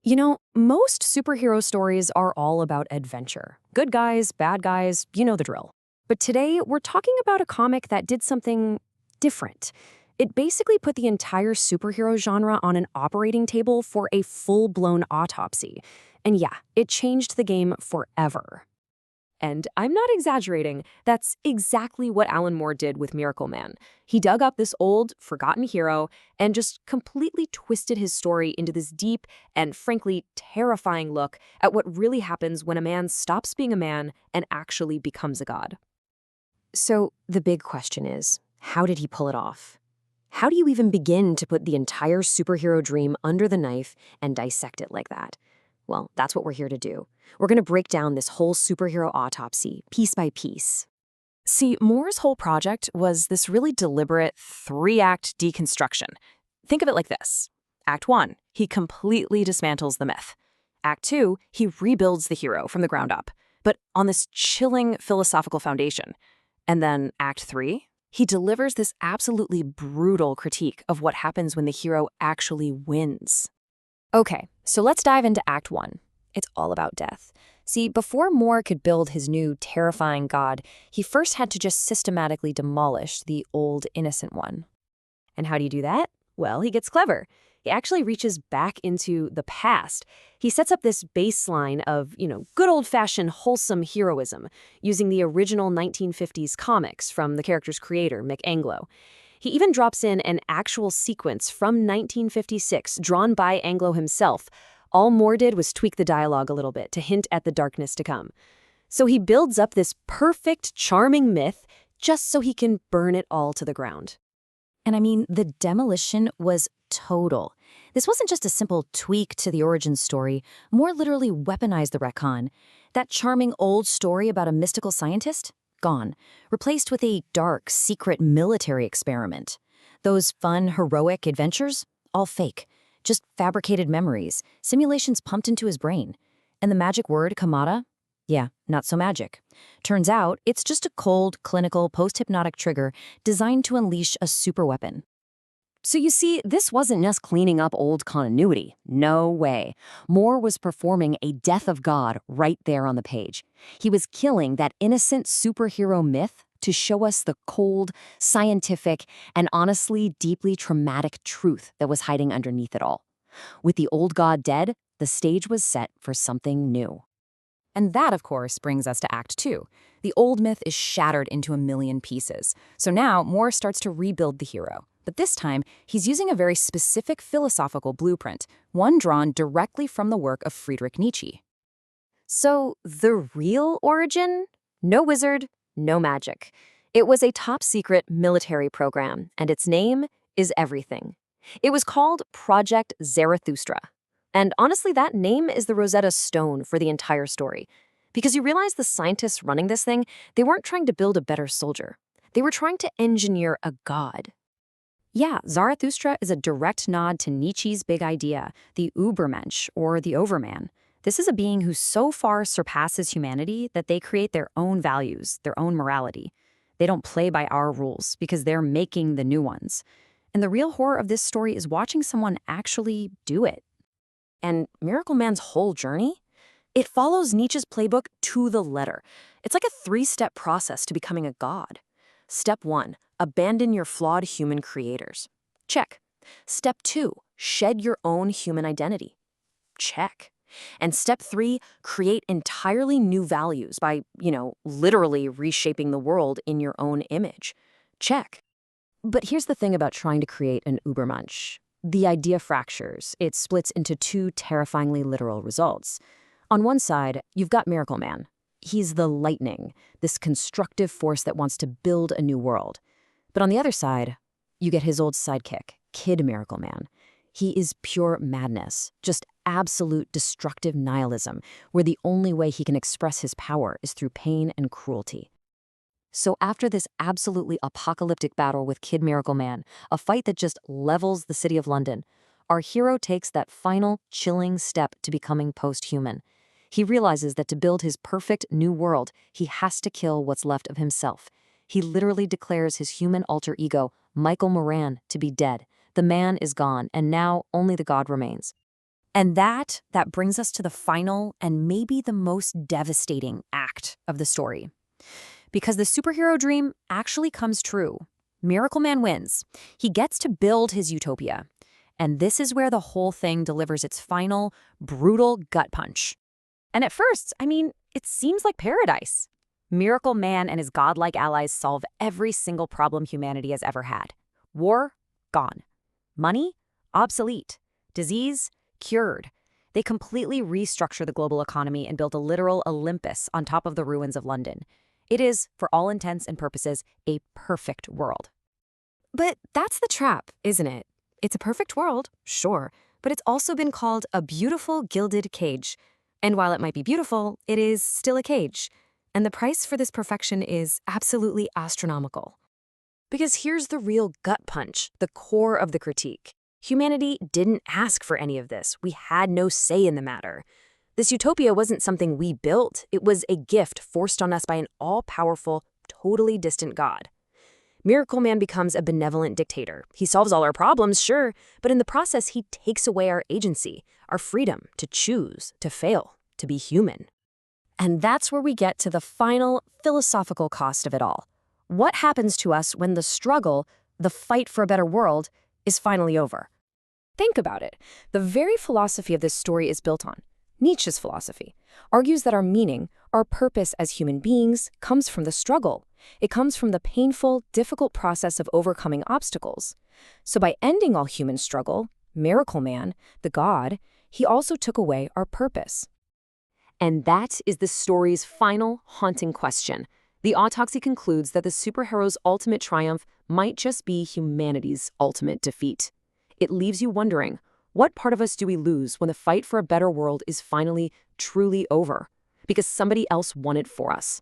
Most superhero stories are all about adventure. Good guys, bad guys, you know the drill. But today, we're talking about a comic that did something different. It basically put the entire superhero genre on an operating table for a full-blown autopsy. And yeah, it changed the game forever. And I'm not exaggerating, that's exactly what Alan Moore did with Miracleman. He dug up this old, forgotten hero and just completely twisted his story into this deep and, frankly, terrifying look at what really happens when a man stops being a man and actually becomes a god. So the big question is, how did he pull it off? How do you even begin to put the entire superhero dream under the knife and dissect it like that? Well, that's what we're here to do. We're going to break down this whole superhero autopsy, piece by piece. See, Moore's whole project was this really deliberate three-act deconstruction. Think of it like this. Act 1, he completely dismantles the myth. Act 2, he rebuilds the hero from the ground up, but on this chilling philosophical foundation. And then Act 3, he delivers this absolutely brutal critique of what happens when the hero actually wins. Okay, so let's dive into Act 1. It's all about death. See, before Moore could build his new terrifying god, he first had to just systematically demolish the old innocent one. And how do you do that? Well, he gets clever. He actually reaches back into the past. He sets up this baseline of, good old-fashioned wholesome heroism, using the original 1950s comics from the character's creator, Mick Anglo. He even drops in an actual sequence from 1956, drawn by Anglo himself. All Moore did was tweak the dialogue a little bit to hint at the darkness to come. So he builds up this perfect, charming myth just so he can burn it all to the ground. And I mean, the demolition was total. This wasn't just a simple tweak to the origin story. Moore literally weaponized the retcon. That charming old story about a mystical scientist? Gone. Replaced with a dark, secret military experiment. Those fun, heroic adventures? All fake. Just fabricated memories, simulations pumped into his brain. And the magic word, Kamada? Yeah, not so magic. Turns out, it's just a cold, clinical, post-hypnotic trigger designed to unleash a superweapon. So you see, this wasn't just cleaning up old continuity. No way. Moore was performing a death of God right there on the page. He was killing that innocent superhero myth to show us the cold, scientific, and honestly deeply traumatic truth that was hiding underneath it all. With the old god dead, the stage was set for something new. And that, of course, brings us to Act 2. The old myth is shattered into a million pieces. So now Moore starts to rebuild the hero. But this time, he's using a very specific philosophical blueprint, one drawn directly from the work of Friedrich Nietzsche. So the real origin? No wizard, no magic. It was a top-secret military program, and its name is everything. It was called Project Zarathustra. And honestly, that name is the Rosetta Stone for the entire story. Because you realize the scientists running this thing, they weren't trying to build a better soldier. They were trying to engineer a god. Yeah, Zarathustra is a direct nod to Nietzsche's big idea, the Übermensch, or the Overman. This is a being who so far surpasses humanity that they create their own values, their own morality. They don't play by our rules because they're making the new ones. And the real horror of this story is watching someone actually do it. And Miracleman's whole journey? It follows Nietzsche's playbook to the letter. It's like a 3-step process to becoming a god. Step 1, abandon your flawed human creators. Check. Step 2, shed your own human identity. Check. And step 3, create entirely new values by, literally reshaping the world in your own image. Check. But here's the thing about trying to create an Übermensch. The idea fractures. It splits into 2 terrifyingly literal results. On one side, you've got Miracleman. He's the lightning, this constructive force that wants to build a new world. But on the other side, you get his old sidekick, Kid Miracleman. He is pure madness, just absolute destructive nihilism, where the only way he can express his power is through pain and cruelty. So after this absolutely apocalyptic battle with Kid Miracleman, a fight that just levels the city of London, our hero takes that final, chilling step to becoming post-human. He realizes that to build his perfect new world, he has to kill what's left of himself. He literally declares his human alter ego, Michael Moran, to be dead. The man is gone, and now only the god remains. And that brings us to the final and maybe the most devastating act of the story. Because the superhero dream actually comes true. Miracleman wins. He gets to build his utopia. And this is where the whole thing delivers its final, brutal gut punch. And at first, it seems like paradise. Miracleman and his godlike allies solve every single problem humanity has ever had. War? Gone. Money? Obsolete. Disease? Cured. They completely restructure the global economy and build a literal Olympus on top of the ruins of London. It is, for all intents and purposes, a perfect world. But that's the trap, isn't it? It's a perfect world, sure, but it's also been called a beautiful gilded cage. And while it might be beautiful, it is still a cage. And the price for this perfection is absolutely astronomical. Because here's the real gut punch, the core of the critique. Humanity didn't ask for any of this. We had no say in the matter. This utopia wasn't something we built. It was a gift forced on us by an all-powerful, totally distant God. Miracleman becomes a benevolent dictator. He solves all our problems, sure, but in the process, he takes away our agency, our freedom to choose, to fail, to be human. And that's where we get to the final philosophical cost of it all. What happens to us when the struggle, the fight for a better world, is finally over? Think about it. The very philosophy of this story is built on. Nietzsche's philosophy argues that our meaning, our purpose as human beings, comes from the struggle. It comes from the painful, difficult process of overcoming obstacles. So by ending all human struggle, Miracleman, the god, he also took away our purpose. And that is the story's final, haunting question. The autopsy concludes that the superhero's ultimate triumph might just be humanity's ultimate defeat. It leaves you wondering, what part of us do we lose when the fight for a better world is finally, truly over? Because somebody else won it for us.